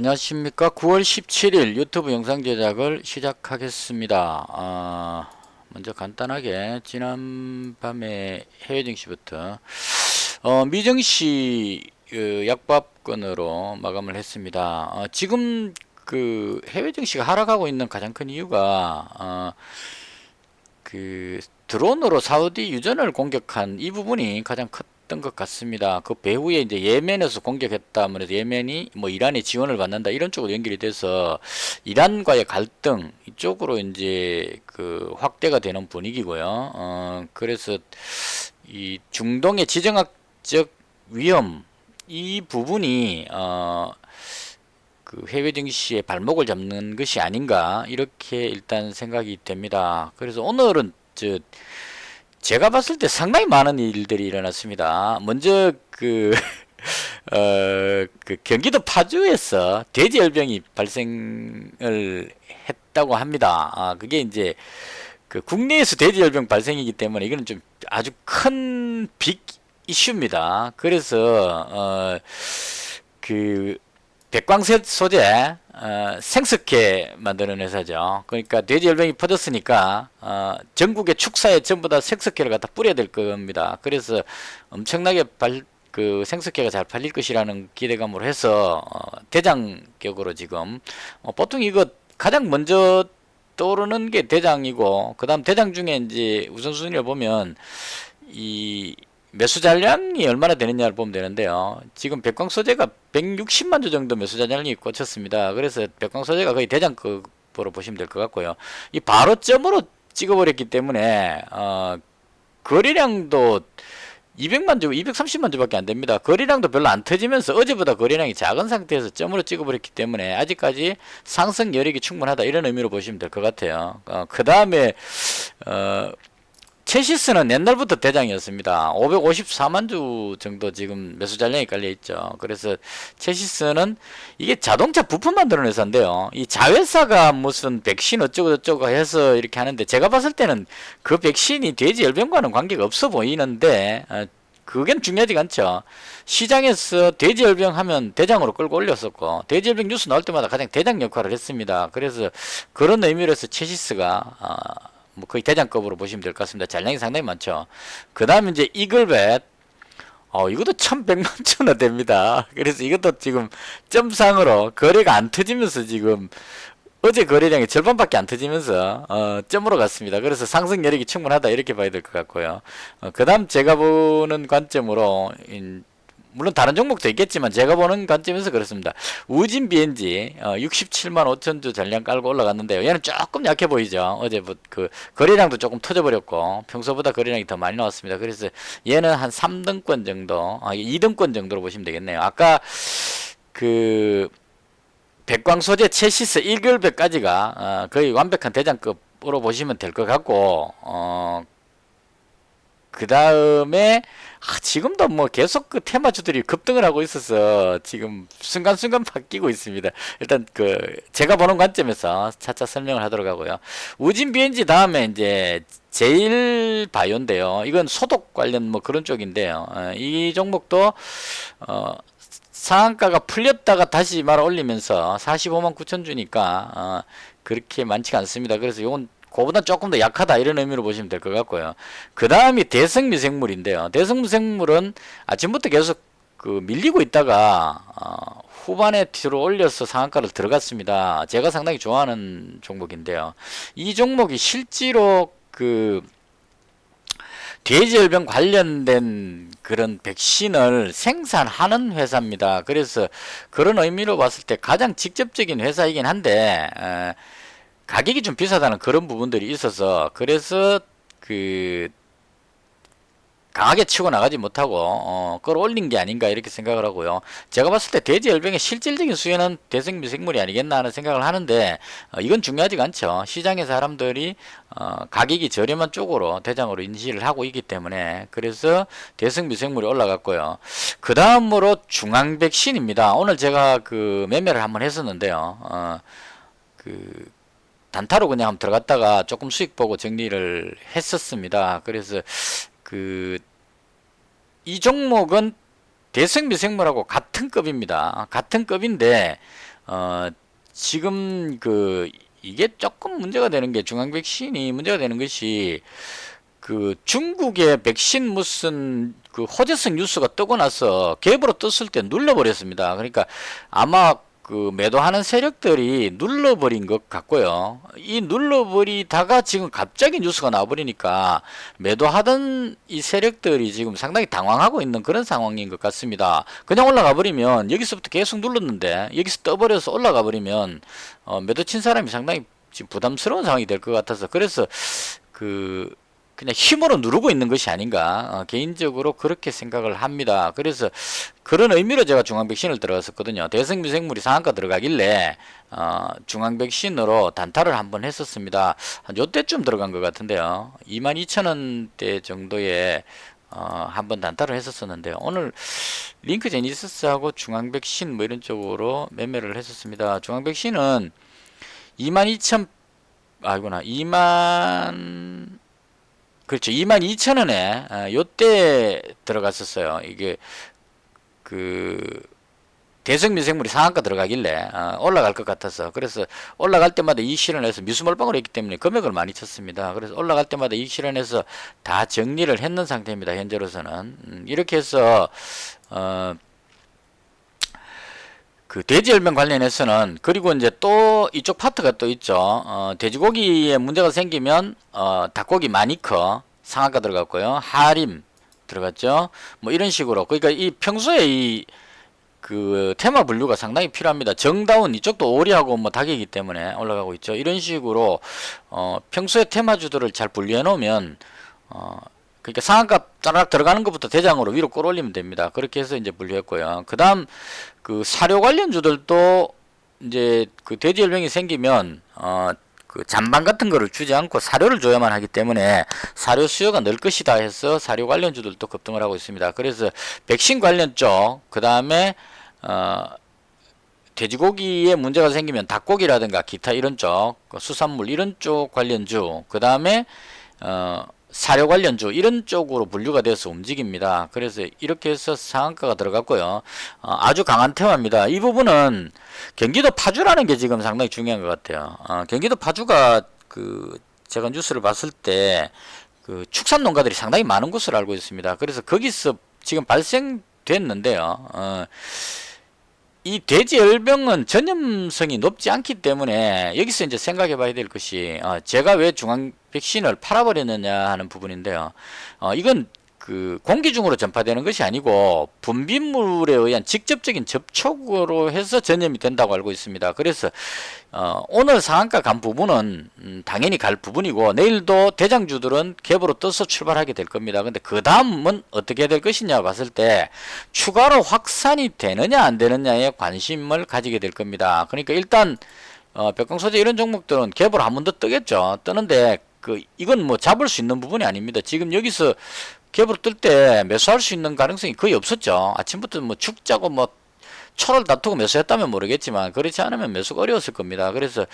안녕하십니까. 9월 17일 유튜브 영상 제작을 시작하겠습니다. 먼저 간단하게 지난밤에 해외 증시부터 미증시 약밥권으로 마감을 했습니다. 지금 그 해외 증시가 하락하고 있는 가장 큰 이유가 그 드론으로 사우디 유전을 공격한 이 부분이 가장 컸던 것 같습니다. 그 배후에 이제 예멘에서 공격했다, 그래서 예멘이 뭐 이란의 지원을 받는다 이런 쪽으로 연결이 돼서 이란과의 갈등 이쪽으로 이제 그 확대가 되는 분위기고요. 그래서 이 중동의 지정학적 위험 이 부분이 그 해외 증시의 발목을 잡는 것이 아닌가 이렇게 일단 생각이 됩니다. 그래서 오늘은 제가 봤을 때 상당히 많은 일들이 일어났습니다. 먼저 그 경기도 파주에서 돼지열병이 발생을 했다고 합니다. 그게 이제 그 국내에서 돼지열병 발생이기 때문에 이거는 좀 아주 큰 빅 이슈입니다. 그래서 그 백광색 소재 생석회 만드는 회사죠. 그러니까 돼지열병이 퍼졌으니까 전국의 축사에 전부 다 생석회를 갖다 뿌려야 될 겁니다. 그래서 엄청나게 그 생석회가 잘 팔릴 것이라는 기대감으로 해서 대장격으로 지금 보통 이거 가장 먼저 떠오르는 게 대장이고 그 다음 대장 중에 이제 우선순위를 보면 이 매수 잔량이 얼마나 되느냐를 보면 되는데요. 지금 백광소재가 160만 주 정도 매수 잔량이 꽂혔습니다. 그래서 백광소재가 거의 대장급으로 보시면 될 것 같고요. 이 바로 점으로 찍어버렸기 때문에 거래량도 200만 주, 230만 주밖에 안 됩니다. 거래량도 별로 안 터지면서 어제보다 거래량이 작은 상태에서 점으로 찍어버렸기 때문에 아직까지 상승 여력이 충분하다 이런 의미로 보시면 될 것 같아요. 그 다음에 체시스는 옛날부터 대장이었습니다. 554만 주 정도 지금 매수 잔량이 깔려 있죠. 그래서 체시스는 이게 자동차 부품 만드는 회사인데요. 이 자회사가 무슨 백신 어쩌고 저쩌고 해서 이렇게 하는데 제가 봤을 때는 그 백신이 돼지 열병과는 관계가 없어 보이는데 그게 중요하지 않죠. 시장에서 돼지열병 하면 대장으로 끌고 올렸었고 돼지열병 뉴스 나올 때마다 가장 대장 역할을 했습니다. 그래서 그런 의미로 해서 체시스가 뭐 거의 대장급으로 보시면 될 것 같습니다. 잔량이 상당히 많죠. 그 다음에 이제 이글벳 이것도 1100만 주나 됩니다. 그래서 이것도 지금 점상으로 거래가 안 터지면서 지금 어제 거래량의 절반밖에 안 터지면서 점으로 갔습니다. 그래서 상승 여력이 충분하다 이렇게 봐야 될 것 같고요. 그 다음 제가 보는 관점으로 물론 다른 종목도 있겠지만 제가 보는 관점에서 그렇습니다. 우진 BNG 67만 5천 주 잔량 깔고 올라갔는데요. 얘는 조금 약해 보이죠. 어제 그 거래량도 조금 터져버렸고 평소보다 거래량이 더 많이 나왔습니다. 그래서 얘는 한 3등권 정도, 2등권 정도로 보시면 되겠네요. 아까 그 백광소재 체시스 1결배까지가 거의 완벽한 대장급으로 보시면 될 것 같고 그 다음에 지금도 뭐 계속 그 테마주들이 급등을 하고 있어서 지금 순간순간 바뀌고 있습니다. 일단 그 제가 보는 관점에서 차차 설명을 하도록 하고요. 우진 BNG 다음에 이제 제일바이오인데요. 이건 소독 관련 뭐 그런 쪽인데요. 이 종목도 상한가가 풀렸다가 다시 말아 올리면서 45만 9천 주니까 그렇게 많지가 않습니다. 그래서 이건 그보다 조금 더 약하다 이런 의미로 보시면 될 것 같고요. 그 다음이 대성미생물인데요. 대성미생물은 아침부터 계속 그 밀리고 있다가 후반에 들어 올려서 상한가를 들어갔습니다. 제가 상당히 좋아하는 종목인데요. 이 종목이 실제로 그 돼지열병 관련된 그런 백신을 생산하는 회사입니다. 그래서 그런 의미로 봤을 때 가장 직접적인 회사이긴 한데 가격이 좀 비싸다는 그런 부분들이 있어서 그래서 그 강하게 치고 나가지 못하고 끌어올린 게 아닌가 이렇게 생각을 하고요. 제가 봤을 때 돼지열병의 실질적인 수혜는 대성미생물이 아니겠나 하는 생각을 하는데 이건 중요하지 않죠. 시장의 사람들이 가격이 저렴한 쪽으로 대장으로 인지를 하고 있기 때문에 그래서 대성미생물이 올라갔고요. 그 다음으로 중앙백신입니다. 오늘 제가 그 매매를 한번 했었는데요. 그 단타로 그냥 한번 들어갔다가 조금 수익 보고 정리를 했었습니다. 그래서 이 종목은 대성미생물하고 같은 급입니다. 같은 급인데 지금 이게 조금 문제가 되는 게 중앙 백신이 문제가 되는 것이 중국의 백신 무슨 호재성 뉴스가 뜨고 나서 갭으로 떴을 때 눌러버렸습니다. 그러니까 아마 매도하는 세력들이 눌러버린 것 같고요. 이 눌러버리다가 지금 갑자기 뉴스가 나와버리니까 매도하던 이 세력들이 지금 상당히 당황하고 있는 그런 상황인 것 같습니다. 그냥 올라가 버리면 여기서부터 계속 눌렀는데 여기서 떠버려서 올라가 버리면 매도 친 사람이 상당히 지금 부담스러운 상황이 될 것 같아서 그래서 그냥 힘으로 누르고 있는 것이 아닌가 개인적으로 그렇게 생각을 합니다. 그래서 그런 의미로 제가 중앙백신을 들어갔었거든요. 대성미생물이 상한가 들어가길래 중앙백신으로 단타를 한번 했었습니다. 한 요때쯤 들어간 것 같은데요. 22,000원대 정도에 한번 단타를 했었었는데 오늘 링크 제니시스하고 중앙백신 뭐 이런 쪽으로 매매를 했었습니다. 중앙백신은 22,000 아이구나 2만 그렇죠. 22,000원에 요때 들어갔었어요. 이게 대성미생물이 상한가 들어가길래 올라갈 것 같아서 그래서 올라갈 때마다 이익 실현해서 미수몰빵을 했기 때문에 금액을 많이 쳤습니다. 그래서 올라갈 때마다 이익 실현해서 다 정리를 했는 상태입니다. 현재로서는 이렇게 해서 돼지열병 관련해서는 그리고 이제 또 이쪽 파트가 또 있죠. 돼지고기에 문제가 생기면 닭고기 마니커 상한가 들어갔고요. 하림 들어갔죠. 뭐 이런 식으로 그러니까 이 평소에 이 테마 분류가 상당히 필요합니다. 정다운 이쪽도 오리하고 뭐 닭이기 때문에 올라가고 있죠. 이런 식으로 평소에 테마주들을 잘 분류해 놓으면 그러니까 상한가 따락 들어가는 것부터 대장으로 위로 끌어올리면 됩니다. 그렇게 해서 이제 분류했고요. 그 다음 사료 관련주들도 이제 돼지열병이 생기면 잔반 같은 거를 주지 않고 사료를 줘야만 하기 때문에 사료 수요가 늘 것이다 해서 사료 관련주들도 급등을 하고 있습니다. 그래서 백신 관련 쪽, 그 다음에 돼지고기에 문제가 생기면 닭고기라든가 기타 이런 쪽, 수산물 이런 쪽 관련주, 그 다음에 사료 관련주 이런 쪽으로 분류가 돼서 움직입니다. 그래서 이렇게 해서 상한가가 들어갔고요. 아주 강한 테마입니다. 이 부분은 경기도 파주라는 게 지금 상당히 중요한 것 같아요. 경기도 파주가 제가 뉴스를 봤을 때 축산 농가들이 상당히 많은 곳을 알고 있습니다. 그래서 거기서 지금 발생됐는데요. 이 돼지열병은 전염성이 높지 않기 때문에 여기서 이제 생각해 봐야 될 것이 제가 왜 중앙 백신을 팔아버렸느냐 하는 부분인데요. 이건 공기 중으로 전파되는 것이 아니고 분비물에 의한 직접적인 접촉으로 해서 전염이 된다고 알고 있습니다. 그래서 오늘 상한가 간 부분은 당연히 갈 부분이고 내일도 대장주들은 갭으로 떠서 출발하게 될 겁니다. 근데 그 다음은 어떻게 될 것이냐 봤을 때 추가로 확산이 되느냐 안 되느냐에 관심을 가지게 될 겁니다. 그러니까 일단 벽광소재 이런 종목들은 갭으로 한 번 더 뜨겠죠. 뜨는데 이건 뭐 잡을 수 있는 부분이 아닙니다. 지금 여기서 갭으로 뜰 때 매수할 수 있는 가능성이 거의 없었죠. 아침부터 뭐 죽자고 뭐 초를 다투고 매수했다면 모르겠지만 그렇지 않으면 매수가 어려웠을 겁니다. 그래서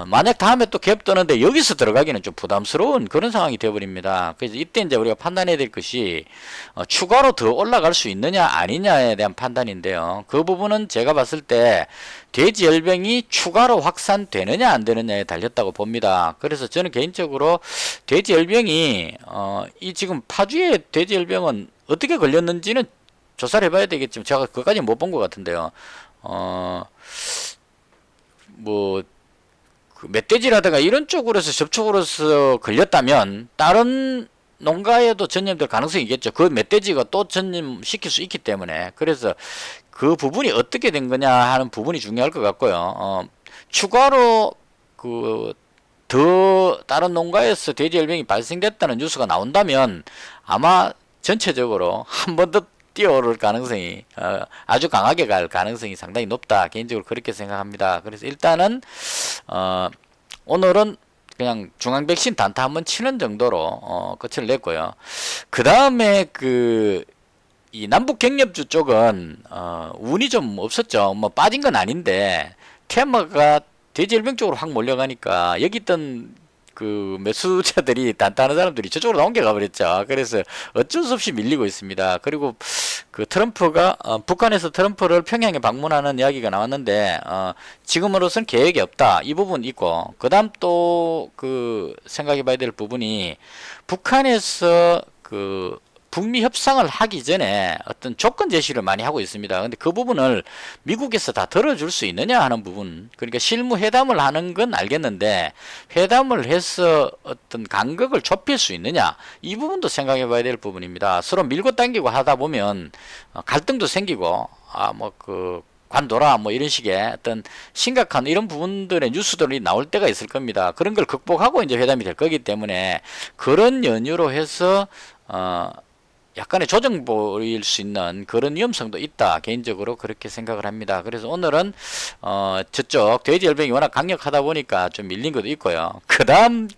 만약 다음에 또 갭 뜨는데 여기서 들어가기는 좀 부담스러운 그런 상황이 되어버립니다. 그래서 이때 이제 우리가 판단해야 될 것이 추가로 더 올라갈 수 있느냐 아니냐에 대한 판단인데요. 그 부분은 제가 봤을 때 돼지열병이 추가로 확산되느냐 안 되느냐에 달렸다고 봅니다. 그래서 저는 개인적으로 돼지열병이 이 지금 파주의 돼지열병은 어떻게 걸렸는지는 조사를 해봐야 되겠지만 제가 그것까지 못 본 것 같은데요. 멧돼지라든가 이런 쪽으로서 접촉으로서 걸렸다면 다른 농가에도 전염될 가능성이 있겠죠. 그 멧돼지가 또 전염시킬 수 있기 때문에 그래서 그 부분이 어떻게 된 거냐 하는 부분이 중요할 것 같고요. 추가로 더 다른 농가에서 돼지열병이 발생됐다는 뉴스가 나온다면 아마 전체적으로 한 번 더 뛰어오를 가능성이 아주 강하게 갈 가능성이 상당히 높다. 개인적으로 그렇게 생각합니다. 그래서 일단은 오늘은 그냥 중앙백신 단타 한번 치는 정도로 끝을 냈고요. 그 다음에 이 남북 경협주 쪽은 운이 좀 없었죠. 뭐 빠진 건 아닌데 테마가 돼지열병 쪽으로 확 몰려가니까 여기 있던 그 매수자들이 단단한 사람들이 저쪽으로 옮겨가 버렸죠. 그래서 어쩔 수 없이 밀리고 있습니다. 그리고 그 트럼프가 북한에서 트럼프를 평양에 방문하는 이야기가 나왔는데 지금으로선 계획이 없다. 이 부분 있고 그다음 또 그 생각해 봐야 될 부분이 북한에서 그 북미 협상을 하기 전에 어떤 조건 제시를 많이 하고 있습니다. 근데 그 부분을 미국에서 다 들어줄 수 있느냐 하는 부분. 그러니까 실무 회담을 하는 건 알겠는데 회담을 해서 어떤 간극을 좁힐 수 있느냐. 이 부분도 생각해 봐야 될 부분입니다. 서로 밀고 당기고 하다 보면 갈등도 생기고 뭐 그 관둬라 뭐 이런 식의 어떤 심각한 이런 부분들의 뉴스들이 나올 때가 있을 겁니다. 그런 걸 극복하고 이제 회담이 될 거기 때문에 그런 연유로 해서 약간의 조정 보일 수 있는 그런 위험성도 있다. 개인적으로 그렇게 생각을 합니다. 그래서 오늘은 저쪽 돼지 열병이 워낙 강력하다 보니까 좀 밀린 것도 있고요. 그 다음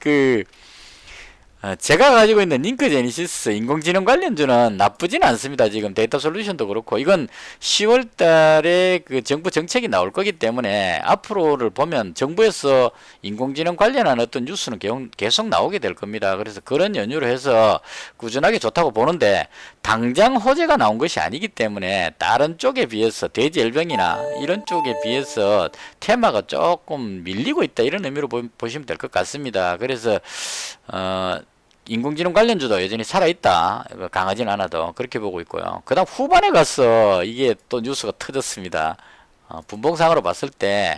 제가 가지고 있는 링크 제니시스 인공지능 관련주는 나쁘진 않습니다. 지금 데이터 솔루션도 그렇고 이건 10월 달에 그 정부 정책이 나올 거기 때문에 앞으로를 보면 정부에서 인공지능 관련한 어떤 뉴스는 계속 나오게 될 겁니다. 그래서 그런 연유로 해서 꾸준하게 좋다고 보는데 당장 호재가 나온 것이 아니기 때문에 다른 쪽에 비해서 돼지열병이나 이런 쪽에 비해서 테마가 조금 밀리고 있다 이런 의미로 보시면 될 것 같습니다. 그래서 인공지능 관련주도 여전히 살아있다. 강하진 않아도 그렇게 보고 있고요. 그 다음 후반에 가서 이게 또 뉴스가 터졌습니다. 분봉상으로 봤을 때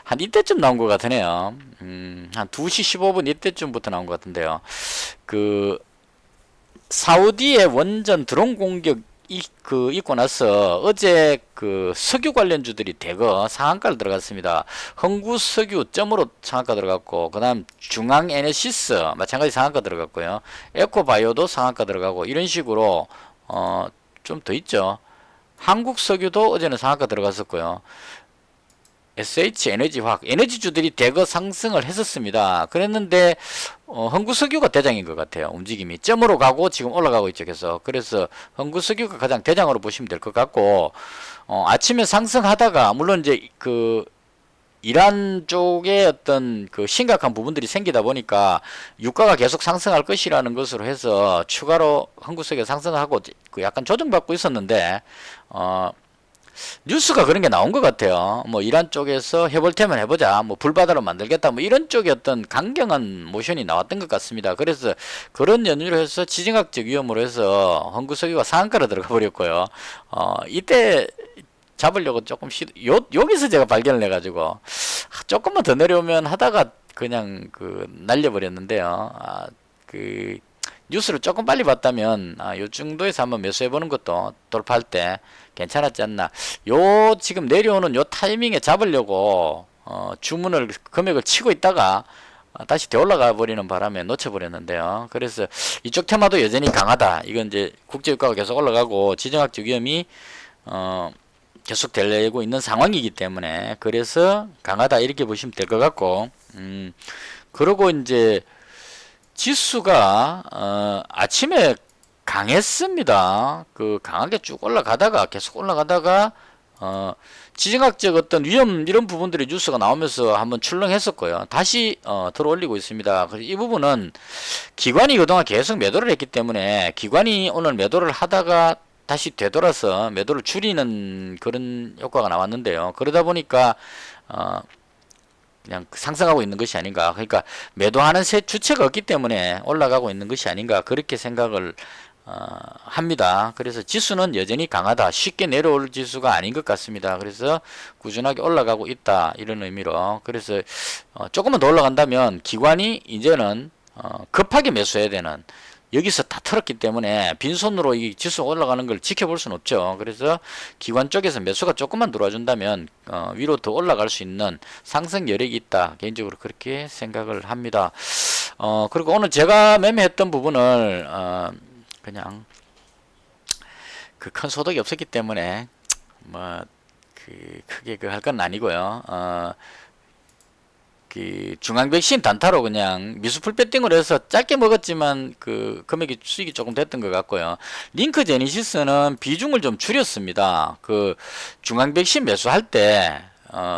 한 이때쯤 나온 것 같으네요. 한 2시 15분 이때쯤부터 나온 것 같은데요. 그 사우디의 원전 드론 공격 있고 나서 어제 그 석유 관련주들이 대거 상한가를 들어갔습니다. 흥구석유 점으로 상한가 들어갔고 그 다음 중앙에너시스 마찬가지 상한가 들어갔고요. 에코바이오도 상한가 들어가고 이런 식으로 좀 더 있죠. 한국석유도 어제는 상한가 들어갔었고요. SH에너지화학 에너지주들이 대거 상승을 했었습니다. 그랬는데 흥구석유가 대장인 것 같아요. 움직임이 점으로 가고 지금 올라가고 있죠. 그래서 흥구석유가 가장 대장으로 보시면 될 것 같고 아침에 상승하다가 물론 이제 그 이란 쪽에 어떤 그 심각한 부분들이 생기다 보니까 유가가 계속 상승할 것이라는 것으로 해서 추가로 흥구석유가 상승하고 그 약간 조정받고 있었는데 뉴스가 그런 게 나온 것 같아요. 뭐 이란 쪽에서 해볼 테면 해보자, 뭐 불바다로 만들겠다, 뭐 이런 쪽의 어떤 강경한 모션이 나왔던 것 같습니다. 그래서 그런 연유로 해서 지정학적 위험으로 해서 흥구석유가 상한가로 들어가 버렸고요. 이때 잡으려고 조금 여기서 제가 발견을 해가지고 조금만 더 내려오면 하다가 그냥 그 날려버렸는데요. 그 뉴스를 조금 빨리 봤다면 요 정도에서 한번 매수해보는 것도 돌파할 때 괜찮았지 않나. 요 지금 내려오는 요 타이밍에 잡으려고 주문을 금액을 치고 있다가 다시 되올라가 버리는 바람에 놓쳐버렸는데요. 그래서 이쪽 테마도 여전히 강하다. 이건 이제 국제유가가 계속 올라가고 지정학적 위험이 계속 되고 있는 상황이기 때문에 그래서 강하다 이렇게 보시면 될 것 같고 그리고 이제 지수가 아침에 강했습니다. 그 강하게 쭉 올라가다가 계속 올라가다가 지정학적 어떤 위험 이런 부분들의 뉴스가 나오면서 한번 출렁했었고요. 다시 들어올리고 있습니다. 그래서 이 부분은 기관이 그동안 계속 매도를 했기 때문에 기관이 오늘 매도를 하다가 다시 되돌아서 매도를 줄이는 그런 효과가 나왔는데요. 그러다 보니까 그냥 상승하고 있는 것이 아닌가. 그러니까 매도하는 새 주체가 없기 때문에 올라가고 있는 것이 아닌가. 그렇게 생각을 합니다. 그래서 지수는 여전히 강하다. 쉽게 내려올 지수가 아닌 것 같습니다. 그래서 꾸준하게 올라가고 있다. 이런 의미로. 그래서 조금만 더 올라간다면 기관이 이제는 급하게 매수해야 되는 여기서 다 털었기 때문에 빈손으로 이 지수가 올라가는 걸 지켜볼 수는 없죠. 그래서 기관 쪽에서 매수가 조금만 들어와 준다면 위로 더 올라갈 수 있는 상승 여력이 있다. 개인적으로 그렇게 생각을 합니다. 그리고 오늘 제가 매매했던 부분을 그냥 그 큰 소득이 없었기 때문에 뭐 그 크게 그 할 건 아니고요. 그 중앙백신 단타로 그냥 미수풀 배팅으로 해서 짧게 먹었지만 그 금액이 수익이 조금 됐던 것 같고요. 링크 제니시스는 비중을 좀 줄였습니다. 그 중앙백신 매수할 때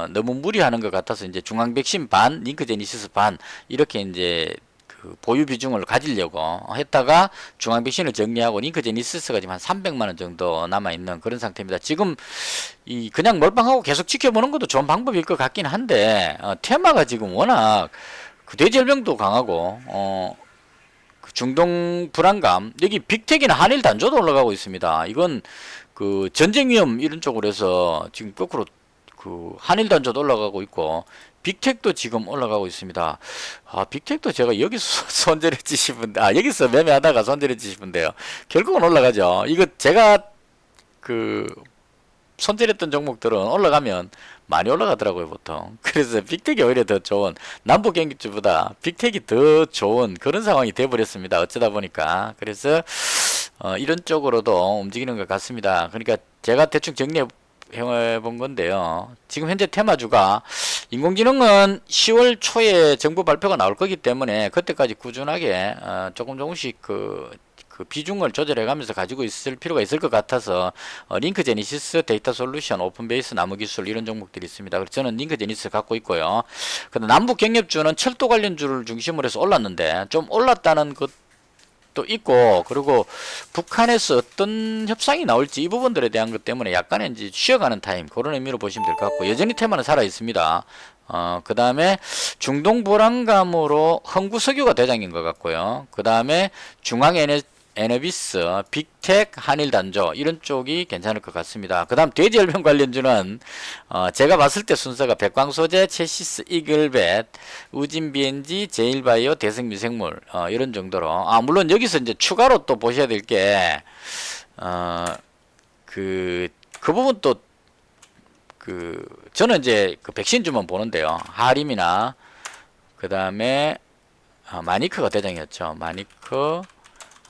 너무 무리하는 것 같아서 이제 중앙백신 반, 링크제니시스 반 이렇게 이제 그 보유 비중을 가지려고 했다가 중앙백신을 정리하고 링크제니시스가 지금 한 300만 원 정도 남아 있는 그런 상태입니다. 지금 이 그냥 몰빵하고 계속 지켜보는 것도 좋은 방법일 것 같긴 한데 테마가 지금 워낙 그 돼지열병도 강하고 그 중동 불안감, 여기 빅텍이나 한일 단조도 올라가고 있습니다. 이건 그 전쟁 위험 이런 쪽으로 해서 지금 거꾸로 그 한일 단조도 올라가고 있고 빅텍도 지금 올라가고 있습니다. 빅텍도 제가 여기서 손절했지 싶은데, 여기서 매매하다가 손절했지 싶은데요. 결국은 올라가죠. 이거 제가 그 손절했던 종목들은 올라가면 많이 올라가더라고요, 보통. 그래서 빅텍이 오히려 더 좋은, 남북 경기주보다 빅텍이 더 좋은 그런 상황이 돼버렸습니다. 어쩌다 보니까. 그래서 이런 쪽으로도 움직이는 것 같습니다. 그러니까 제가 대충 정리해 본 건데요. 지금 현재 테마주가 인공지능은 10월 초에 정부 발표가 나올 거기 때문에 그때까지 꾸준하게 조금씩 그 비중을 조절해 가면서 가지고 있을 필요가 있을 것 같아서 링크 제니시스, 데이터 솔루션, 오픈베이스, 나무기술 이런 종목들이 있습니다. 그래서 저는 링크 제니시스 갖고 있고요. 근데 남북 경협주는 철도 관련주를 중심으로 해서 올랐는데 좀 올랐다는 것도 있고, 그리고 북한에서 어떤 협상이 나올지 이 부분들에 대한 것 때문에 약간의 이제 쉬어가는 타임, 그런 의미로 보시면 될 것 같고, 여전히 테마는 살아 있습니다. 그 다음에 중동 불안감으로 흥구석유가 대장인 것 같고요. 그 다음에 에너비스, 빅텍, 한일단조 이런 쪽이 괜찮을 것 같습니다. 그 다음 돼지열병 관련주는 제가 봤을 때 순서가 백광소재, 체시스, 이글벳, 우진비엔지, 제일바이오, 대성미생물 이런 정도로, 물론 여기서 이제 추가로 또 보셔야 될 게 그 부분 또 저는 이제 그 백신주만 보는데요. 하림이나 그 다음에 마니크가 대장이었죠. 마니크,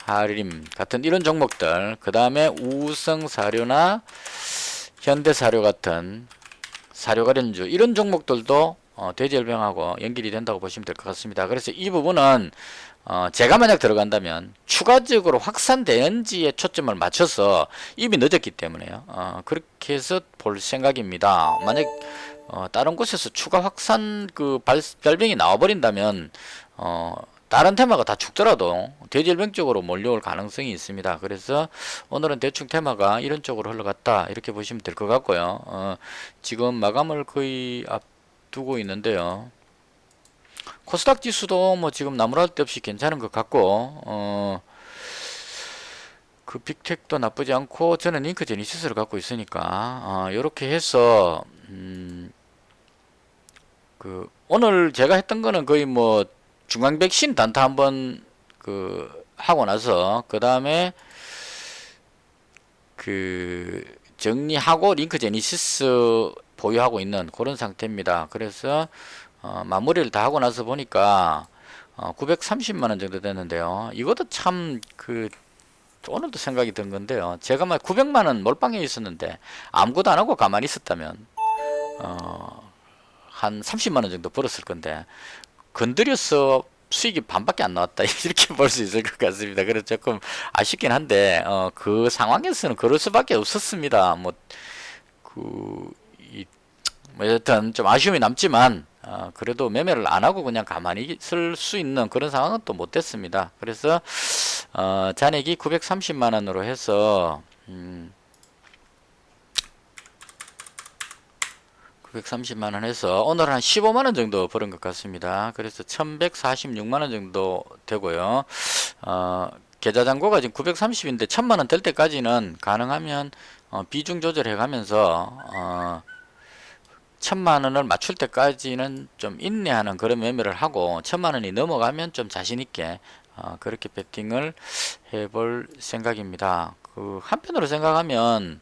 하림 같은 이런 종목들, 그 다음에 우성사료나 현대사료 같은 사료 관련주 이런 종목들도 돼지열병하고 연결이 된다고 보시면 될 것 같습니다. 그래서 이 부분은 제가 만약 들어간다면 추가적으로 확산되는지에 초점을 맞춰서 이미 늦었기 때문에요. 그렇게 해서 볼 생각입니다. 만약 다른 곳에서 추가 확산 그 발병이 나와버린다면 다른 테마가 다 죽더라도 돼지열병 쪽으로 몰려올 가능성이 있습니다. 그래서 오늘은 대충 테마가 이런 쪽으로 흘러갔다 이렇게 보시면 될 것 같고요. 지금 마감을 거의 앞두고 있는데요. 코스닥 지수도 뭐 지금 나무랄 데 없이 괜찮은 것 같고, 그 빅텍도 나쁘지 않고, 저는 링크 제니시스를 갖고 있으니까 이렇게 해서 오늘 제가 했던 거는 거의 뭐 중앙백신 단타 한번 하고 나서 그 다음에 정리하고 링크 제니시스 보유하고 있는 그런 상태입니다. 그래서 마무리를 다 하고 나서 보니까 930만원 정도 됐는데요. 이것도 참 오늘도 생각이 든 건데요. 제가 막 900만원 몰빵해 있었는데 아무것도 안 하고 가만히 있었다면 한 30만원 정도 벌었을 건데 건드려서 수익이 반밖에 안 나왔다 이렇게 볼 수 있을 것 같습니다. 그래서 조금 아쉽긴 한데 그 상황에서는 그럴 수밖에 없었습니다. 뭐 여튼 좀 아쉬움이 남지만 그래도 매매를 안 하고 그냥 가만히 있을 수 있는 그런 상황은 또 못 됐습니다. 그래서 잔액이 930만원으로 해서 930만원 해서 오늘 한 15만원 정도 벌은 것 같습니다. 그래서 1146만원 정도 되고요. 계좌잔고가 지금 930인데 1000만원 될 때까지는 가능하면 비중 조절해 가면서 1000만원을 맞출 때까지는 좀 인내하는 그런 매매를 하고 1000만원이 넘어가면 좀 자신있게 그렇게 베팅을 해볼 생각입니다. 한편으로 생각하면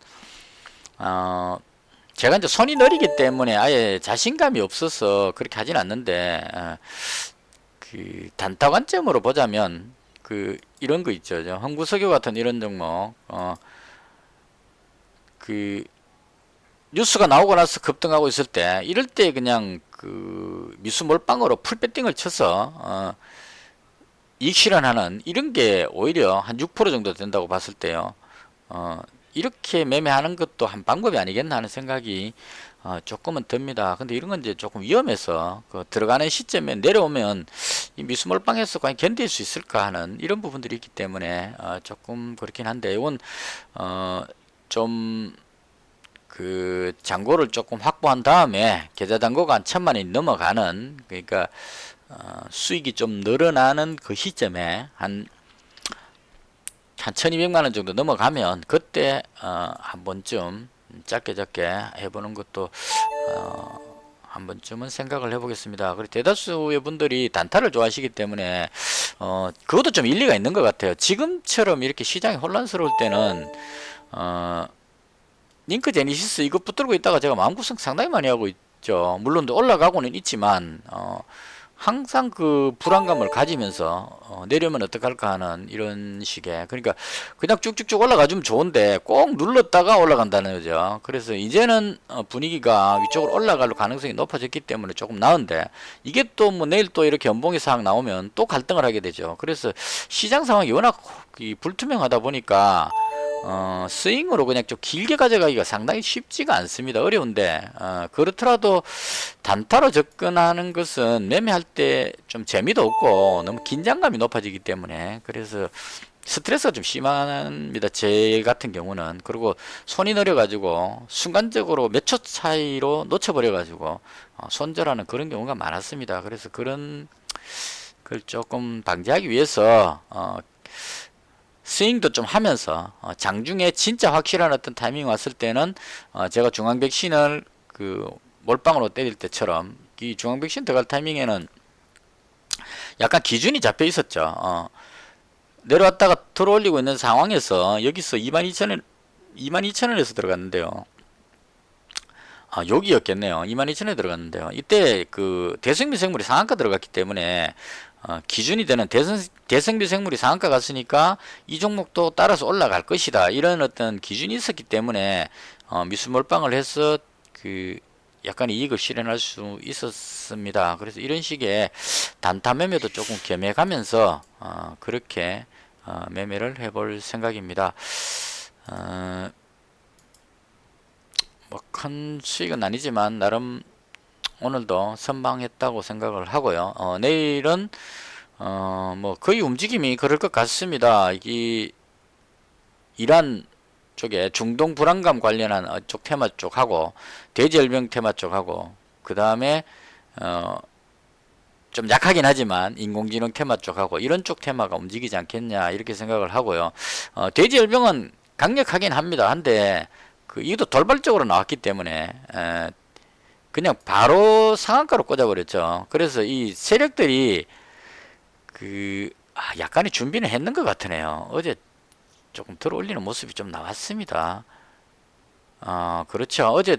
제가 이제 손이 느리기 때문에 아예 자신감이 없어서 그렇게 하진 않는데 단타 관점으로 보자면 이런 거 있죠. 흥구석유 같은 이런 종목 뉴스가 나오고 나서 급등하고 있을 때 이럴 때 그냥 미수 몰빵으로 풀 배팅을 쳐서 이익 실현하는 이런 게 오히려 한 6% 정도 된다고 봤을 때요. 이렇게 매매하는 것도 한 방법이 아니겠나 하는 생각이 조금은 듭니다. 근데 이런 건 이제 조금 위험해서 그 들어가는 시점에 내려오면 이 미수몰빵에서 과연 견딜 수 있을까 하는 이런 부분들이 있기 때문에 조금 그렇긴 한데 이건 좀 그 잔고를 조금 확보한 다음에 계좌 잔고가 한 1,000만 원이 넘어가는, 그러니까 수익이 좀 늘어나는 그 시점에 한 1,200만 원 정도 넘어가면 그때 한 번쯤 짧게 해보는 것도 한 번쯤은 생각을 해보겠습니다. 그리고 대다수의 분들이 단타를 좋아하시기 때문에 그것도 좀 일리가 있는 것 같아요. 지금처럼 이렇게 시장이 혼란스러울 때는 링크 제니시스 이거 붙들고 있다가 제가 마음고생 상당히 많이 하고 있죠. 물론 올라가고는 있지만 항상 그 불안감을 가지면서 내려오면 어떡할까 하는 이런 식의, 그러니까 그냥 쭉쭉쭉 올라가주면 좋은데 꼭 눌렀다가 올라간다는 거죠. 그래서 이제는 분위기가 위쪽으로 올라갈 가능성이 높아졌기 때문에 조금 나은데, 이게 또 뭐 내일 또 이렇게 연봉이 싹 나오면 또 갈등을 하게 되죠. 그래서 시장 상황이 워낙 불투명하다 보니까 스윙으로 그냥 좀 길게 가져가기가 상당히 쉽지가 않습니다. 어려운데 그렇더라도 단타로 접근하는 것은 매매할 때 좀 재미도 없고 너무 긴장감이 높아지기 때문에, 그래서 스트레스가 좀 심합니다. 제 같은 경우는. 그리고 손이 느려가지고 순간적으로 몇 초 차이로 놓쳐버려가지고 손절하는 그런 경우가 많았습니다. 그래서 그런 걸 조금 방지하기 위해서 스윙도 좀 하면서 장중에 진짜 확실한 어떤 타이밍이 왔을 때는 제가 중앙백신을 그 몰빵으로 때릴 때처럼 이 중앙백신 들어갈 타이밍에는 약간 기준이 잡혀 있었죠. 내려왔다가 들어올리고 있는 상황에서 여기서 22,000원 22,000원에서 들어갔는데요. 여기였겠네요. 22,000원에 들어갔는데요. 이때 그 대성비 생물이 상한가 들어갔기 때문에 기준이 되는 대성비 생물이 상한가 갔으니까 이 종목도 따라서 올라갈 것이다, 이런 어떤 기준이 있었기 때문에 미수몰빵을 해서 그 약간 이익을 실현할 수 있었습니다. 그래서 이런 식의 단타 매매도 조금 겸해가면서 그렇게 매매를 해볼 생각입니다. 뭐 큰 수익은 아니지만 나름 오늘도 선방했다고 생각을 하고요. 내일은 뭐 거의 움직임이 그럴 것 같습니다. 이 이란 쪽에 중동 불안감 관련한 쪽 테마 쪽하고 대지열병 테마 쪽하고, 그 다음에 좀 약하긴 하지만 인공지능 테마 쪽하고 이런 쪽 테마가 움직이지 않겠냐 이렇게 생각을 하고요. 대지열병은 강력하긴 합니다. 한데 이것도 돌발적으로 나왔기 때문에 그냥 바로 상한가로 꽂아버렸죠. 그래서 이 세력들이 약간의 준비는 했는 것 같으네요. 어제 조금 들어올리는 모습이 좀 나왔습니다. 그렇죠. 어제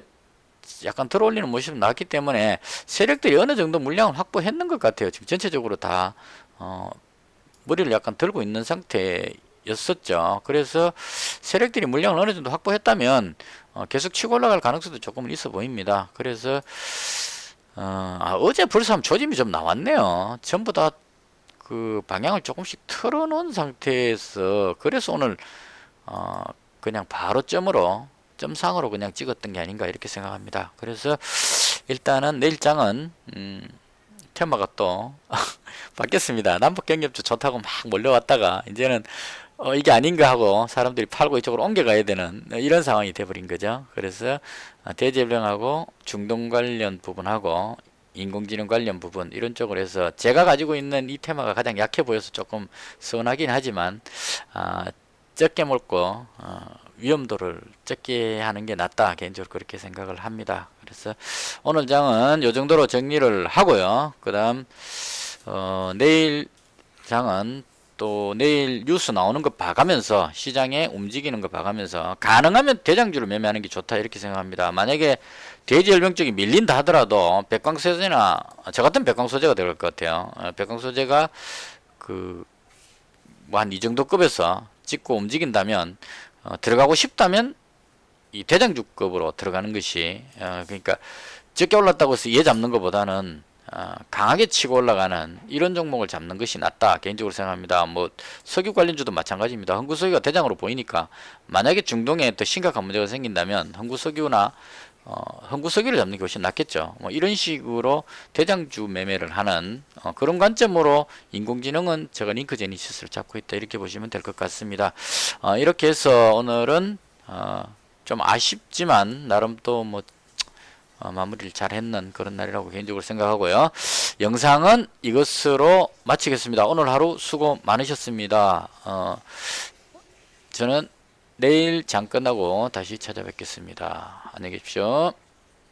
약간 들어올리는 모습이 나왔기 때문에 세력들이 어느 정도 물량을 확보했는 것 같아요. 지금 전체적으로 다 머리를 약간 들고 있는 상태였었죠. 그래서 세력들이 물량을 어느 정도 확보했다면 계속 치고 올라갈 가능성도 조금은 있어 보입니다. 그래서 어제 벌써 한 조짐이 좀 나왔네요. 전부 다 그 방향을 조금씩 틀어놓은 상태에서, 그래서 오늘 그냥 바로 점상으로 그냥 찍었던 게 아닌가 이렇게 생각합니다. 그래서 일단은 내일장은 테마가 또 바뀌었습니다. 남북경협주 좋다고 막 몰려왔다가 이제는 이게 아닌가 하고 사람들이 팔고 이쪽으로 옮겨가야 되는 이런 상황이 돼버린 거죠. 그래서 대제병하고 중동 관련 부분하고 인공지능 관련 부분 이런 쪽으로 해서 제가 가지고 있는 이 테마가 가장 약해 보여서 조금 서운하긴 하지만 적게 먹고 위험도를 적게 하는 게 낫다, 개인적으로 그렇게 생각을 합니다. 그래서 오늘 장은 요 정도로 정리를 하고요. 그 다음 내일 장은 또 내일 뉴스 나오는 거 봐가면서 시장에 움직이는 거 봐가면서 가능하면 대장주를 매매하는 게 좋다 이렇게 생각합니다. 만약에 대지열병 쪽이 밀린다 하더라도 백광소재나 저 같은 백광소재가 될 것 같아요. 백광소재가 그 뭐 한 이 정도 급에서 찍고 움직인다면 들어가고 싶다면 이 대장주급으로 들어가는 것이 그러니까 적게 올랐다고 해서 얘 잡는 것보다는 강하게 치고 올라가는 이런 종목을 잡는 것이 낫다 개인적으로 생각합니다. 뭐 석유 관련주도 마찬가지입니다. 흥구석유가 대장으로 보이니까 만약에 중동에 또 심각한 문제가 생긴다면 흥구석유나 흥구서기를 잡는 게 훨씬 낫겠죠. 뭐 이런 식으로 대장주 매매를 하는 그런 관점으로 인공지능은 제가 링크제니시스를 잡고 있다 이렇게 보시면 될 것 같습니다. 이렇게 해서 오늘은 좀 아쉽지만 나름 또 뭐 마무리를 잘 했는 그런 날이라고 개인적으로 생각하고요. 영상은 이것으로 마치겠습니다. 오늘 하루 수고 많으셨습니다. 저는 내일 장 끝나고 다시 찾아뵙겠습니다. 안녕히 계십시오.